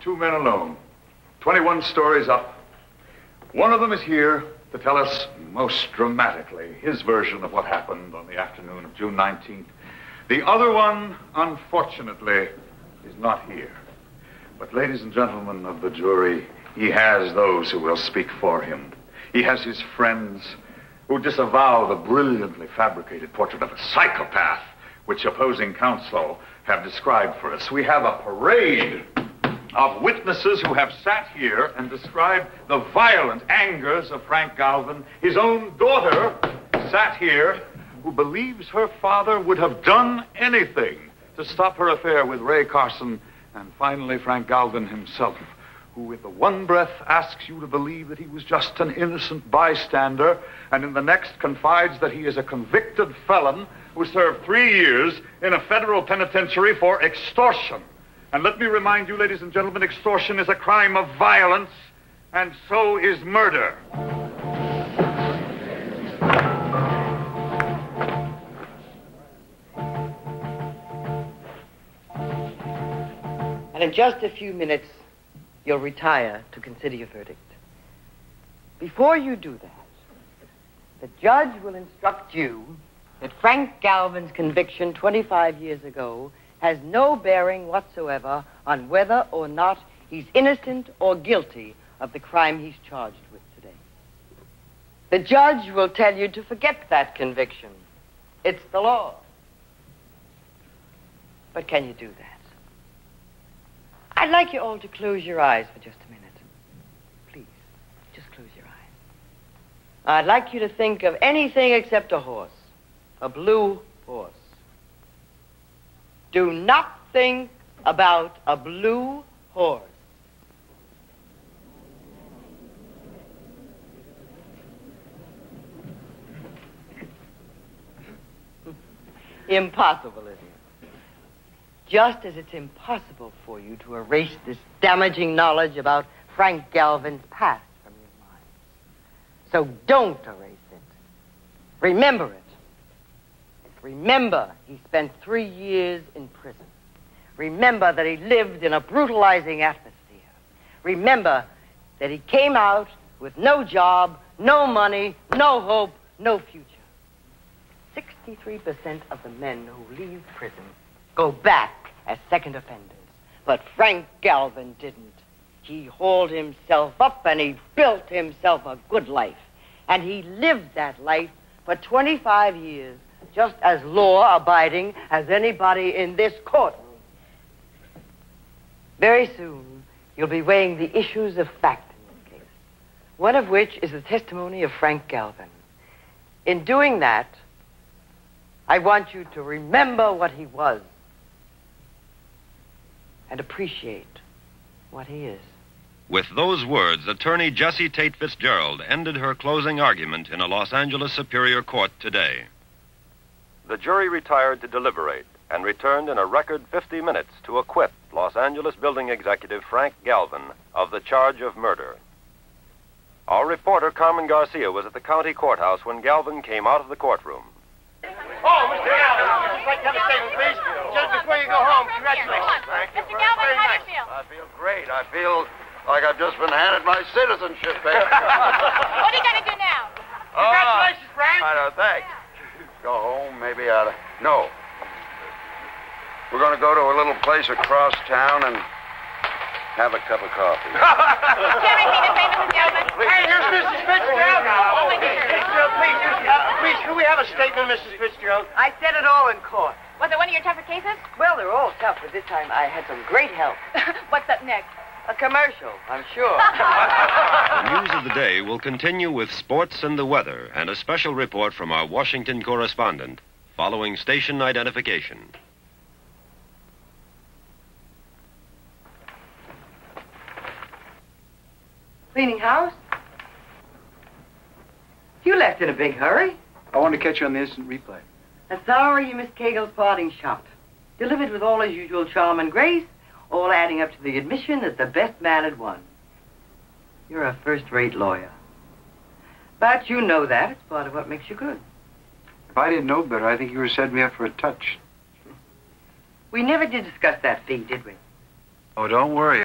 Two men alone, 21 stories up. One of them is here to tell us most dramatically his version of what happened on the afternoon of June 19th. The other one, unfortunately, is not here. But ladies and gentlemen of the jury, he has those who will speak for him. He has his friends who disavow the brilliantly fabricated portrait of a psychopath which opposing counsel have described for us. We have a parade of witnesses who have sat here and described the violent angers of Frank Galvin. His own daughter sat here who believes her father would have done anything to stop her affair with Ray Carson. And finally, Frank Galvin himself, who with the one breath asks you to believe that he was just an innocent bystander, and in the next confides that he is a convicted felon who served 3 years in a federal penitentiary for extortion. And let me remind you, ladies and gentlemen, extortion is a crime of violence, and so is murder. And in just a few minutes, you'll retire to consider your verdict. Before you do that, the judge will instruct you that Frank Galvin's conviction 25 years ago has no bearing whatsoever on whether or not he's innocent or guilty of the crime he's charged with today. The judge will tell you to forget that conviction. It's the law. But can you do that? I'd like you all to close your eyes for just a minute. Please, just close your eyes. I'd like you to think of anything except a horse, a blue horse. Do not think about a blue horse. Impossible, isn't it? Just as it's impossible for you to erase this damaging knowledge about Frank Galvin's past from your mind. So don't erase it. Remember it. Remember he spent 3 years in prison. Remember that he lived in a brutalizing atmosphere. Remember that he came out with no job, no money, no hope, no future. 63% of the men who leave prison go back as second offenders. But Frank Galvin didn't. He hauled himself up and he built himself a good life. And he lived that life for 25 years, just as law-abiding as anybody in this courtroom. Very soon, you'll be weighing the issues of fact in this case, one of which is the testimony of Frank Galvin. In doing that, I want you to remember what he was and appreciate what he is. With those words, attorney Jessie Tate Fitzgerald ended her closing argument in a Los Angeles Superior Court today. The jury retired to deliberate and returned in a record 50 minutes to acquit Los Angeles building executive Frank Galvin of the charge of murder. Our reporter Carmen Garcia was at the county courthouse when Galvin came out of the courtroom. Oh, Mr. Galvin, would you like to have a statement, please? Just before you go home, congratulations. Thank you. Mr. Galvin, very how nice. do you feel? I feel great. I feel like I've just been handed my citizenship paper. What are you going to do now? Congratulations, Frank. I know, thanks. Go home, maybe ought to... No. We're going to go to a little place across town and have a cup of coffee. Can I see the paper, Mr. Galvin? Hey, here's Mrs. Fitzgerald. Oh, my dear. Fitzgerald, please, can we have a statement, Mrs. Fitzgerald? I said it all in court. Was it one of your tougher cases? Well, they're all tough, but this time I had some great help. What's up next? A commercial, I'm sure. The news of the day will continue with sports and the weather and a special report from our Washington correspondent following station identification. Cleaning house? You left in a big hurry. I wanted to catch you on the instant replay. Sorry you missed Cagle's parting shot. Delivered with all his usual charm and grace, all adding up to the admission that the best man had won. You're a first-rate lawyer. But you know that. It's part of what makes you good. If I didn't know better, I think you were setting me up for a touch. We never did discuss that fee, did we? Oh, don't worry.